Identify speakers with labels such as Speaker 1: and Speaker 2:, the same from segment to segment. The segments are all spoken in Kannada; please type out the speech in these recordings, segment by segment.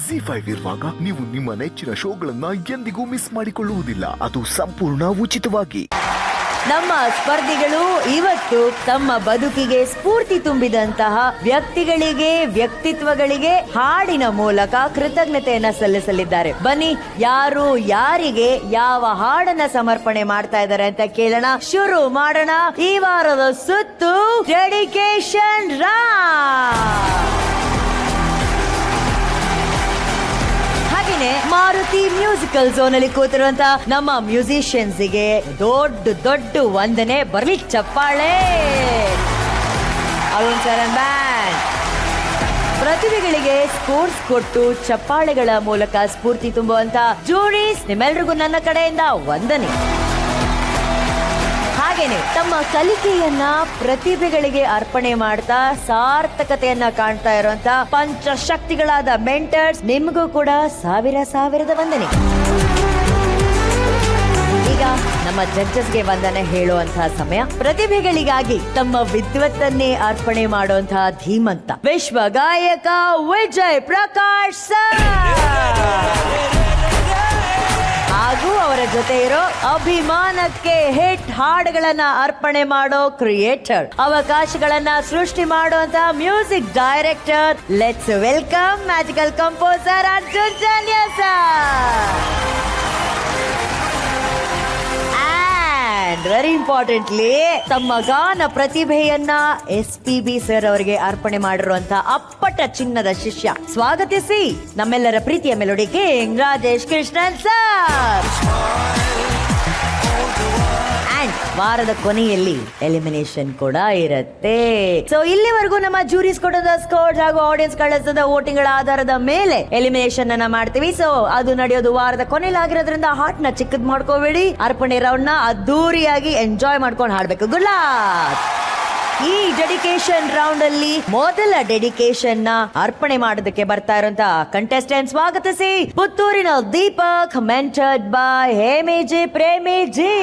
Speaker 1: ZEE5 ಇರುವಾಗ ನೀವು ನಿಮ್ಮ ನೆಚ್ಚಿನ ಶೋಗಳನ್ನ ಎಂದಿಗೂ ಮಿಸ್ ಮಾಡಿಕೊಳ್ಳುವುದಿಲ್ಲ. ಅದು ಸಂಪೂರ್ಣ ಉಚಿತವಾಗಿ.
Speaker 2: ನಮ್ಮ ಸ್ಪರ್ಧಿಗಳು ಇವತ್ತು ತಮ್ಮ ಬದುಕಿಗೆ ಸ್ಫೂರ್ತಿ ತುಂಬಿದಂತಹ ವ್ಯಕ್ತಿಗಳಿಗೆ, ವ್ಯಕ್ತಿತ್ವಗಳಿಗೆ ಹಾಡಿನ ಮೂಲಕ ಕೃತಜ್ಞತೆಯನ್ನ ಸಲ್ಲಿಸಲಿದ್ದಾರೆ. ಬನ್ನಿ, ಯಾರು ಯಾರಿಗೆ ಯಾವ ಹಾಡನ್ನ ಸಮರ್ಪಣೆ ಮಾಡ್ತಾ ಇದ್ದಾರೆ ಅಂತ ಕೇಳೋಣ. ಶುರು ಮಾಡೋಣ ಈ ವಾರದ ಸುತ್ತು ಡೆಡಿಕೇಶನ್ ಮಾರುತಿ ಮ್ಯೂಸಿಕಲ್ ಝೋನ್ ಅಲ್ಲಿ ಕೂತಿರುವಂತ ನಮ್ಮ ಮ್ಯೂಸಿಷಿಯನ್ಸ್ ಗೆ ದೊಡ್ಡ ದೊಡ್ಡ ವಂದನೆ ಬರ್ಲಿ, ಚಪ್ಪಾಳೆ. ಅರುಣ್ ಚರಣ್ ಬ್ಯಾಂಡ್ ಪ್ರತಿಭೆಗಳಿಗೆ ಸ್ಪೋರ್ಟ್ಸ್ ಕೊಟ್ಟು ಚಪ್ಪಾಳೆಗಳ ಮೂಲಕ ಸ್ಫೂರ್ತಿ ತುಂಬುವಂತ ಜೂರೀಸ್, ನಿಮ್ಮೆಲ್ರಿಗೂ ನನ್ನ ಕಡೆಯಿಂದ ವಂದನೆ. ಹಾಗೇನೆ ತಮ್ಮ ಕಲಿಕೆಯನ್ನ ಪ್ರತಿಭೆಗಳಿಗೆ ಅರ್ಪಣೆ ಮಾಡ್ತಾ ಸಾರ್ಥಕತೆಯನ್ನ ಕಾಣ್ತಾ ಇರುವಂತ ಪಂಚಶಕ್ತಿಗಳಾದ ಮೆಂಟರ್ಸ್, ನಿಮಗೂ ಕೂಡ ಸಾವಿರದ ವಂದನೆ. ಈಗ ನಮ್ಮ ಜಡ್ಜಸ್ಗೆ ವಂದನೆ ಹೇಳುವಂತಹ ಸಮಯ. ಪ್ರತಿಭೆಗಳಿಗಾಗಿ ತಮ್ಮ ವಿದ್ವತ್ತನ್ನೇ ಅರ್ಪಣೆ ಮಾಡುವಂತಹ ಧೀಮಂತ ವಿಶ್ವ ಗಾಯಕ ವಿಜಯ್ ಪ್ರಕಾಶ್ ಸರ್ ಹಾಗೂ ಅವರ ಜೊತೆ ಇರೋ ಅಭಿಮಾನಕ್ಕೆ ಹಿಟ್ ಹಾಡುಗಳನ್ನ ಅರ್ಪಣೆ ಮಾಡೋ ಕ್ರಿಯೇಟರ್, ಅವಕಾಶಗಳನ್ನ ಸೃಷ್ಟಿ ಮಾಡುವಂತ music director. Let's welcome magical composer Arjun Janya sir. Very importantly ತಮ್ಮ ಗಾನ ಪ್ರತಿಭೆಯನ್ನ SPB ಸರ್ ಅವರಿಗೆ ಅರ್ಪಣೆ ಮಾಡಿರುವಂತ ಅಪ್ಪಟ ಚಿನ್ನದ ಶಿಷ್ಯ. ಸ್ವಾಗತಿಸಿ ನಮ್ಮೆಲ್ಲರ ಪ್ರೀತಿಯ melody king Rajesh Krishnan sir. And ವಾರದ ಕೊನೆಯಲ್ಲಿ ಎಲಿಮಿನೇಷನ್ ಕೂಡ ಇರುತ್ತೆ. ಸೊ ಇಲ್ಲಿವರೆಗೂ ನಮ್ಮ ಜೂರೀಸ್ ಕೊಡೋದ ಸ್ಕೋರ್ಸ್ ಹಾಗೂ ಆಡಿಯನ್ಸ್ ಕಳಿಸಿದ ವೋಟಿಂಗ್ ಗಳ ಆಧಾರದ ಮೇಲೆ ಎಲಿಮಿನೇಷನ್ ಅನ್ನ ಮಾಡ್ತೀವಿ. ಸೊ ಅದು ನಡೆಯೋದು ವಾರದ ಕೊನೆಯಲ್ಲಿ ಆಗಿರೋದ್ರಿಂದ ಹಾರ್ಟ್ ನ ಚಿಕ್ಕದ್ ಮಾಡ್ಕೋಬೇಡಿ. ಅರ್ಪಣೆ ರೌಂಡ್ ನ ಅದ್ದೂರಿಯಾಗಿ ಎಂಜಾಯ್ ಮಾಡ್ಕೊಂಡು ಹಾಡ್ಬೇಕು. Good luck. ಈ ಡೆಡಿಕೇಶನ್ ರೌಂಡ್ ಅಲ್ಲಿ ಮೊದಲ ಡೆಡಿಕೇಶನ್ ನ ಅರ್ಪಣೆ ಮಾಡೋದಕ್ಕೆ ಬರ್ತಾ ಇರುವಂತ ಕಂಟೆಸ್ಟೆಂಟ್, ಸ್ವಾಗತಿಸಿ ಪುತ್ತೂರಿನ ದೀಪಕ್, ಮೆಂಟರ್ಡ್ ಬೈ ಹೇಮಿಜಿ ಪ್ರೇಮಿಜಿ.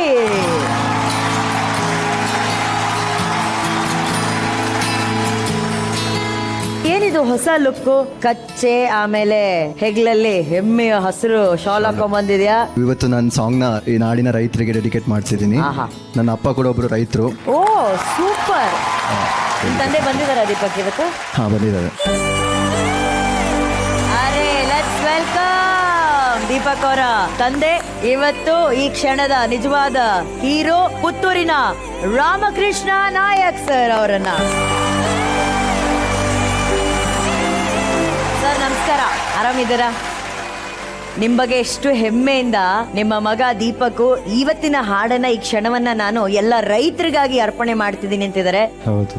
Speaker 2: ಏನಿದು ಹೊಸ ಲುಕ್, ಕಚ್ಚೆ ಆಮೇಲೆ ಹೆಗ್ಲಲ್ಲಿ ಹೆಮ್ಮೆಯ ಹಸಿರು ಶಾಲ್ ಹಾಕೊಂಡ್ ಬಂದಿದ್ಯಾ?
Speaker 3: ಇವತ್ತು ನನ್ನ ಸಾಂಗ್ ನ ಈ ನಾಡಿನ ರೈತರಿಗೆ ಡೆಡಿಕೇಟ್ ಮಾಡ್ತಿದ್ದೀನಿ. ನನ್ನ ಅಪ್ಪ ಕೂಡ ಒಬ್ರು ರೈತರು.
Speaker 2: ಓ ಸೂಪರ್. ತಂದೆ ಬಂದಿದಾರ ದೀಪಕ್ ಇವತ್ತು?
Speaker 3: ಹಾ, ಬಂದಿದ್ದಾರೆ.
Speaker 2: ಅರೆ ಲೆಟ್ಸ್ ವೆಲ್ಕಮ್ ದೀಪಕ್ ಅವರ ತಂದೆ. ಇವತ್ತು ಈ ಕ್ಷಣದ ನಿಜವಾದ ಹೀರೋ ಪುತ್ತೂರಿನ ರಾಮಕೃಷ್ಣ ನಾಯಕ್ ಸರ್ ಅವರನ್ನ. ಸರ್ ನಮಸ್ಕಾರ, ಆರಾಮಿದ್ದೀರಾ? ನಿಮ್ ಬಗ್ಗೆ ಎಷ್ಟು ಹೆಮ್ಮೆಯಿಂದ ನಿಮ್ಮ ಮಗ ದೀಪಕ್ ಇವತ್ತಿನ ಹಾಡನ್ನ, ಈ ಕ್ಷಣವನ್ನ ನಾನು ಎಲ್ಲ ರೈತರಿಗಾಗಿ ಅರ್ಪಣೆ ಮಾಡ್ತಿದ್ದೀನಿ ಅಂತಿದ್ದಾರೆ.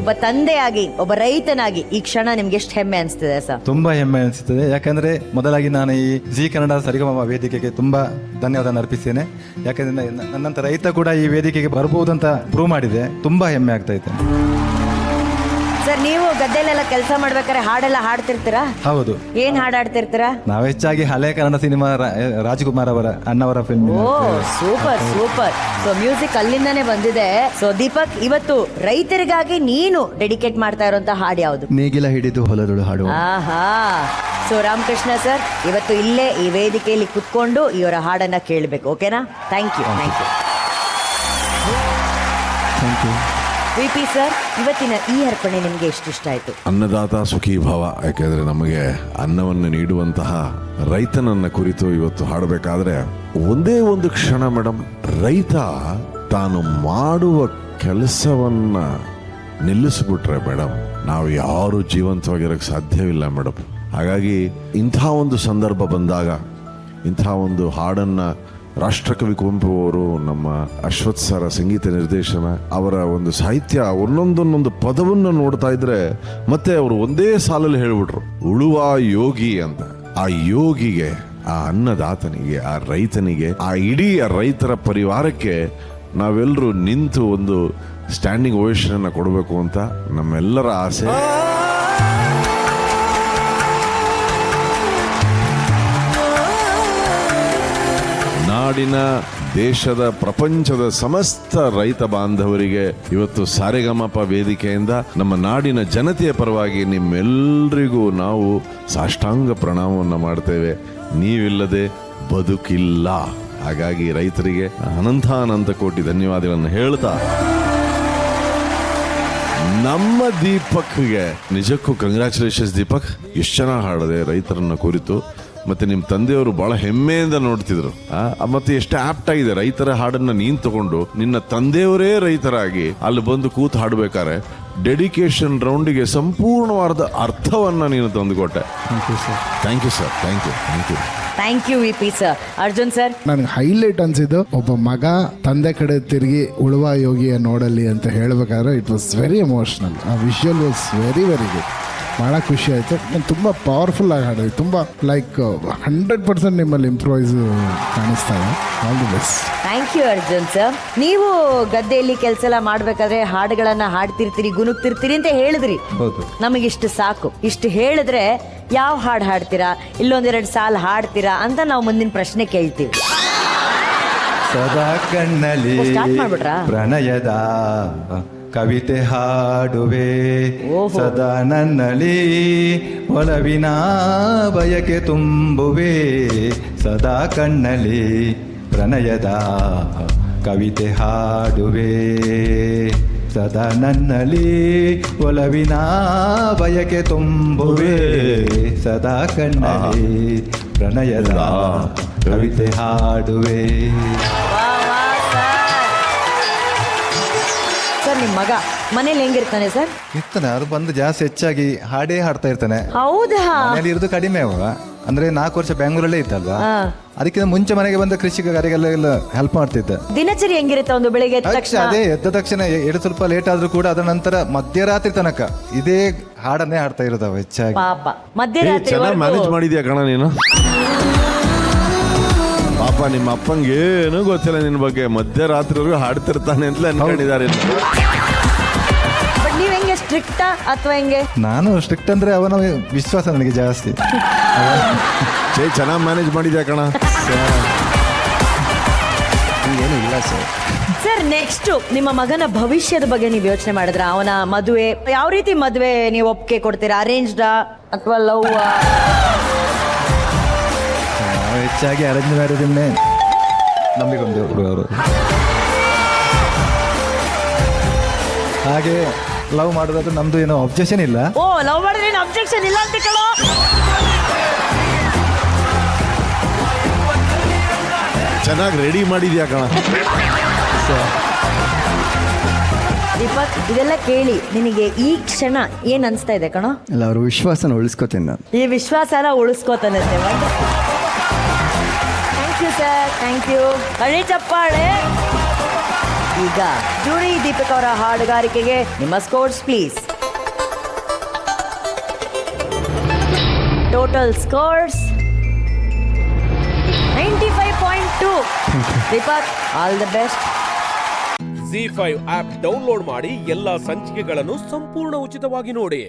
Speaker 2: ಒಬ್ಬ ತಂದೆಯಾಗಿ, ಒಬ್ಬ ರೈತನಾಗಿ ಈ ಕ್ಷಣ ನಿಮ್ಗೆ ಎಷ್ಟು ಹೆಮ್ಮೆ ಅನಿಸ್ತಿದೆ ಸರ್?
Speaker 4: ತುಂಬಾ ಹೆಮ್ಮೆ ಅನಿಸುತ್ತದೆ. ಯಾಕಂದ್ರೆ ಮೊದಲಾಗಿ ನಾನು ಈ ಜಿ ಕನ್ನಡ ಸರಿಗಮ ವೇದಿಕೆಗೆ ತುಂಬಾ ಧನ್ಯವಾದ ಅರ್ಪಿಸ್ತೇನೆ. ಯಾಕಂದ್ರೆ ನನ್ನಂತ ರೈತ ಕೂಡ ಈ ವೇದಿಕೆಗೆ ಬರಬಹುದಂತ ಪ್ರೂವ್ ಮಾಡಿದೆ. ತುಂಬಾ ಹೆಮ್ಮೆ ಆಗ್ತಾ ಇದೆ
Speaker 2: ಸರ್. ನೀವು ಗದ್ದೆಲೆಲ್ಲ ಕೆಲಸ ಮಾಡ್ಬೇಕಾದ್ರೆ ಹಾಡೆಲ್ಲ ಹಾಡ್ತಿರ್ತೀರಾ?
Speaker 4: ಹೌದು.
Speaker 2: ಏನ್ ಹಾಡಾಡ್ತಿರ್ತೀರಾ?
Speaker 4: ನಾವು ಹೆಚ್ಚಾಗಿ ಹಳೆ ಕನ್ನಡ ಸಿನಿಮಾ ರಾಜ್ಕುಮಾರ್ ಅವರ ಅಣ್ಣವರ ಫಿಲ್ಮ್.
Speaker 2: ಓ ಸೂಪರ್ ಸೂಪರ್. ಸೊ ಮ್ಯೂಸಿಕ್ ಅಲ್ಲಿಂದಾನೇ ಬಂದಿದೆ. ಸೊ ದೀಪಕ್, ಇವತ್ತು ರೈತರಿಗಾಗಿ ನೀನು ಡೆಡಿಕೇಟ್ ಮಾಡ್ತಾ ಇರುವಂತ ಹಾಡು ಯಾವುದು?
Speaker 3: ನೇಗಿಲ ಹಿಡಿದು ಹೊಲದೊಳು ಹಾಡು.
Speaker 2: ಆಹಾ. ಸೊ ರಾಮಕೃಷ್ಣ ಸರ್, ಇವತ್ತು ಇಲ್ಲೇ ಈ ವೇದಿಕೆಯಲ್ಲಿ ಕುತ್ಕೊಂಡು ಇವರ ಹಾಡನ್ನ ಕೇಳಬೇಕು. ಓಕೆನಾ? Thank you. ವಿಪಿ ಸರ್, ಇವತ್ತಿನ ಈ ಅರ್ಪಣೆ ನಿಮ್ಗೆ ಎಷ್ಟು ಇಷ್ಟ ಆಯ್ತು?
Speaker 5: ಅನ್ನದಾತ ಸುಖೀ ಭವ. ಯಾಕೆಂದ್ರೆ ನಮಗೆ ಅನ್ನವನ್ನು ನೀಡುವಂತಹ ರೈತನನ್ನ ಕುರಿತು ಇವತ್ತು ಹಾಡಬೇಕಾದ್ರೆ ಒಂದೇ ಒಂದು ಕ್ಷಣ ಮೇಡಮ್, ರೈತ ತಾನು ಮಾಡುವ ಕೆಲಸವನ್ನ ನಿಲ್ಲಿಸ್ಬಿಟ್ರೆ ಮೇಡಮ್, ನಾವು ಯಾರು ಜೀವಂತವಾಗಿರಕ್ಕೆ ಸಾಧ್ಯವಿಲ್ಲ ಮೇಡಮ್. ಹಾಗಾಗಿ ಇಂಥ ಒಂದು ಸಂದರ್ಭ ಬಂದಾಗ ಇಂಥ ಒಂದು ಹಾಡನ್ನ ರಾಷ್ಟ್ರಕವಿ ಕುವೆಂಪು ಅವರು, ನಮ್ಮ ಅಶ್ವಥ್ ಸರ ಸಂಗೀತ ನಿರ್ದೇಶನ, ಅವರ ಒಂದು ಸಾಹಿತ್ಯ, ಒಂದೊಂದೊಂದೊಂದು ಪದವನ್ನು ನೋಡ್ತಾ ಇದ್ರೆ ಮತ್ತೆ ಅವರು ಒಂದೇ ಸಾಲಲ್ಲಿ ಹೇಳ್ಬಿಟ್ರು, ಉಳುವ ಯೋಗಿ ಅಂತ. ಆ ಯೋಗಿಗೆ, ಆ ಅನ್ನದಾತನಿಗೆ, ಆ ರೈತನಿಗೆ, ಆ ಇಡೀ ರೈತರ ಪರಿವಾರಕ್ಕೆ ನಾವೆಲ್ಲರೂ ನಿಂತು ಒಂದು ಸ್ಟ್ಯಾಂಡಿಂಗ್ ಓವೇಷನ್ ಅನ್ನ ಕೊಡಬೇಕು ಅಂತ ನಮ್ಮೆಲ್ಲರ ಆಸೆ. ನಾಡಿನ ದೇಶದ ಪ್ರಪಂಚದ ಸಮಸ್ತ ರೈತ ಬಾಂಧವರಿಗೆ ಇವತ್ತು ಸಾರೆಗಮಪ ವೇದಿಕೆಯಿಂದ ನಮ್ಮ ನಾಡಿನ ಜನತೆಯ ಪರವಾಗಿ ನಿಮ್ಮೆಲ್ಲರಿಗೂ ನಾವು ಸಾಷ್ಟಾಂಗ ಪ್ರಣಾಮವನ್ನು ಮಾಡ್ತೇವೆ. ನೀವಿಲ್ಲದೆ ಬದುಕಿಲ್ಲ. ಹಾಗಾಗಿ ರೈತರಿಗೆ ಅನಂತ ಕೋಟಿ ಧನ್ಯವಾದಗಳನ್ನು ಹೇಳ್ತಾ ನಮ್ಮ ದೀಪಕ್ಗೆ ನಿಜಕ್ಕೂ ಕಂಗ್ರ್ಯಾಚುಲೇಷನ್ಸ್ ದೀಪಕ್. ಎಷ್ಟು ಚೆನ್ನಾಗಿ ಹಾಡಿದೆ ರೈತರನ್ನ ಕುರಿತು. ಮತ್ತೆ ನಿಮ್ಮ ತಂದೆಯವರು ಬಹಳ ಹೆಮ್ಮೆಯಿಂದ ನೋಡ್ತಿದ್ರು. ಮತ್ತೆ ಎಷ್ಟು ಆಪ್ಟ್ ಆಗಿದೆ ರೈತರ ಹಾಡನ್ನ ನೀನ್ ತಗೊಂಡು ನಿನ್ನ ತಂದೆಯವರೇ ರೈತರಾಗಿ ಅಲ್ಲಿ ಬಂದು ಕೂತು ಹಾಡ್ಬೇಕಾರೆ ಡೆಡಿಕೇಶನ್ ರೌಂಡಿಗೆ ಸಂಪೂರ್ಣವಾದ ಅರ್ಥವನ್ನ ನೀನು ತಂದುಕೊಟ್ಟೆ. Thank you sir. Thank you.
Speaker 2: Thank you V P sir. Arjun sir,
Speaker 6: ನನಗೆ ಹೈಲೈಟ್ ಅನ್ಸಿದ್ದು ಒಬ್ಬ ಮಗ ತಂದೆ ಕಡೆ ತಿರುಗಿ ಉಳುವ ಯೋಗಿಯ ನೋಡಲಿ ಅಂತ ಹೇಳ್ಬೇಕಾದ್ರೆ ಇಟ್ ವಾಸ್ ವೆರಿ ಎಮೋಷನಲ್. ಆ visual was very very good. ಭಾಳ ಖುಷಿ ಆಯಿತು. ನಾನು ತುಂಬ ಪವರ್ಫುಲ್ ಆಗಿ ಹಾಡಿದ್ವಿ. ತುಂಬ ಲೈಕ್ 100% ನಿಮ್ಮಲ್ಲಿ ಇಂಪ್ರೂವೈಸ್ ಕಾಣಿಸ್ತಾ ಇದೆ. All the best.
Speaker 2: Thank you Arjun sir. ನೀವು ಗದ್ದೆಯಲ್ಲಿ ಕೆಲಸ ಎಲ್ಲ ಮಾಡ್ಬೇಕಾದ್ರೆ ಹಾಡುಗಳನ್ನ ಹಾಡ್ತಿರ್ತೀರಿ, ಗುನುಗ್ತಿರ್ತೀರಿ ಅಂತ ಹೇಳಿದ್ರಿ.
Speaker 4: ಹೌದು.
Speaker 2: ನಮಗಿಷ್ಟು ಸಾಕು. ಇಷ್ಟು ಹೇಳಿದ್ರೆ ಯಾವ ಹಾಡು ಹಾಡ್ತೀರಾ, ಇಲ್ಲೊಂದೆರಡು ಸಾಲು ಹಾಡ್ತೀರಾ ಅಂತ ನಾವು ಮುಂದಿನ ಪ್ರಶ್ನೆ ಕೇಳ್ತೀವಿ.
Speaker 4: ಸದಾ ಕಣ್ಣಲ್ಲಿ
Speaker 2: ಸ್ಟಾರ್ಟ್ ಮಾಡ್ಬಿಟ್ರಾ?
Speaker 4: ಪ್ರಣಯದ ಕವಿತೆ ಹಾಡುವೆ, ಸದಾ ನನ್ನಲ್ಲಿ ಒಲವಿನ ಬಯಕೆ ತುಂಬುವೆ, ಸದಾ ಕಣ್ಣಲ್ಲಿ ಪ್ರಣಯದ ಕವಿತೆ ಹಾಡುವೆ, ಸದಾ ನನ್ನಲ್ಲಿ ಒಲವಿನ ಬಯಕೆ ತುಂಬುವೆ, ಸದಾ ಕಣ್ಣಲ್ಲಿ ಪ್ರಣಯದ ಕವಿತೆ ಹಾಡುವೆ.
Speaker 2: ಸರ್, ನಿಮ್ಮ ಮಗ ಮನೇಲಿ ಹೆಂಗಿರ್ತಾನೆ ಸರ್?
Speaker 4: ಇರ್ತಾನೆ, ಅದು ಬಂದು ಜಾಸ್ತಿ ಹೆಚ್ಚಾಗಿ ಹಾಡೇ ಹಾಡ್ತಾ ಇರ್ತಾನೆ.
Speaker 2: ಹೌದಾ?
Speaker 4: ಮನೇಲಿ ಇರೋದು ಕಡಿಮೆ ಅವ. ಅಂದ್ರೆ 4 ವರ್ಷ ಬೆಂಗಳೂರಲ್ಲೇ ಇದ್ದಲ್ವಾ, ಅದಕ್ಕಿಂತ ಮುಂಚೆ ಮನೆಗೆ ಬಂದ ಕೃಷಿಕರಿಗೆಲ್ಲ ಹೆಲ್ಪ್ ಮಾಡ್ತಿದ್ದ.
Speaker 2: ದಿನಚರಿ ಹೆಂಗಿರುತ್ತೆ ಒಂದು ಬೆಳಿಗ್ಗೆ ಎದ್ದ ತಕ್ಷಣ?
Speaker 4: ಅದೇ ಎದ್ದ ತಕ್ಷಣ ಎರಡು ಸ್ವಲ್ಪ ಲೇಟ್ ಆದ್ರೂ ಕೂಡ ಅದರ ನಂತರ ಮಧ್ಯರಾತ್ರಿ ತನಕ ಇದೇ ಹಾಡನ್ನೇ ಹಾಡ್ತಾ ಇರೋದವ ಹೆಚ್ಚಾಗಿ.
Speaker 2: ಪಾಪ ಮಧ್ಯರಾತ್ರಿ
Speaker 5: ಚೆನ್ನಾಗಿ ಮ್ಯಾನೇಜ್ ಮಾಡಿದ್ಯಾ ಕಣ ನೀನು. ಪಾಪ ನಿಮ್ಮ ಅಪ್ಪಂಗೆ ಏನೂ ಗೊತ್ತಿಲ್ಲ ನಿನ್ನ ಬಗ್ಗೆ. ಮಧ್ಯರಾತ್ರಿವರೆಗೂ ಹಾಡ್ತಿರ್ತಾನೆ ಅಂತಲೇ ಅನ್ಕೊಂಡಿದ್ದಾರೆ.
Speaker 2: ಬಟ್ ನೀವ್ ಹೆಂಗೆ, ಸ್ಟ್ರಿಕ್ಟಾ ಅಥವಾ ಹೆಂಗೆ?
Speaker 4: ನಾನು ಸ್ಟ್ರಿಕ್ಟ್ ಅಂದ್ರೆ ಅವನ ವಿಶ್ವಾಸ ನನಗೆ ಜಾಸ್ತಿ.
Speaker 5: ಚೆನ್ನಾಗಿ ಮ್ಯಾನೇಜ್ ಮಾಡಿದ್ಯಾ ಕಣ.
Speaker 3: ಏನು ಇಲ್ಲ ಸರ್.
Speaker 2: ಸರ್, ನೆಕ್ಸ್ಟ್ ನಿಮ್ಮ ಮಗನ ಭವಿಷ್ಯದ ಬಗ್ಗೆ ನೀವು ಯೋಚನೆ ಮಾಡಿದ್ರ? ಅವನ ಮದುವೆ ಯಾವ ರೀತಿ ಮದುವೆ ನೀವು ಒಪ್ಪಿಗೆ ಕೊಡ್ತೀರಾ? ಅರೇಂಜ್ಡಾ ಅಥವಾ ಲವ್?
Speaker 4: ಹೆಚ್ಚಾಗಿ ಅರೇಂಜ್ ಮ್ಯಾರೇಜನ್ನೇ ನಂಬಿಕೊಂಡು ಅವರು. ಹಾಗೆ ಲವ್ ಮಾಡೋದಾದ್ರೆ ನಮ್ದು ಏನೋ ಅಬ್ಜೆಕ್ಷನ್ ಇಲ್ಲ.
Speaker 2: ಓ, ಲವ್ ಮಾಡಿದ್ರೆ ಏನು ಅಬ್ಜೆಕ್ಷನ್ ಇಲ್ಲ ಅಂತ ಕೇಳೋ.
Speaker 5: ಚೆನ್ನಾಗಿ ರೆಡಿ ಮಾಡಿದ್ಯಾ ಕಣ.
Speaker 2: ದೀಪಕ್, ಇದೆಲ್ಲ ಕೇಳಿ ನಿನಗೆ ಈ ಕ್ಷಣ ಏನ್ ಅನ್ಸ್ತಾ ಇದೆ ಕಣೋ?
Speaker 3: ಇಲ್ಲ, ಅವ್ರ ವಿಶ್ವಾಸನ ಉಳಿಸ್ಕೋತೀನಿ ನಾನು.
Speaker 2: ಈ ವಿಶ್ವಾಸನ ಉಳಿಸ್ಕೋತಾನೆ. Thank you sir. Thank you. ಕಳಿ ಚಪ್ಪಾಳೆ. ಈಗ ಜೂರಿ ದೀಪಕ್ ಅವರ ಹಾಡುಗಾರಿಕೆಗೆ ನಿಮ್ಮ scores please. Total scores 95.2. Deepak, all the best.
Speaker 7: ZEE5 app download ಮಾಡಿ ಎಲ್ಲಾ ಸಂಚಿಕೆಗಳನ್ನು ಸಂಪೂರ್ಣ ಉಚಿತವಾಗಿ ನೋಡಿ.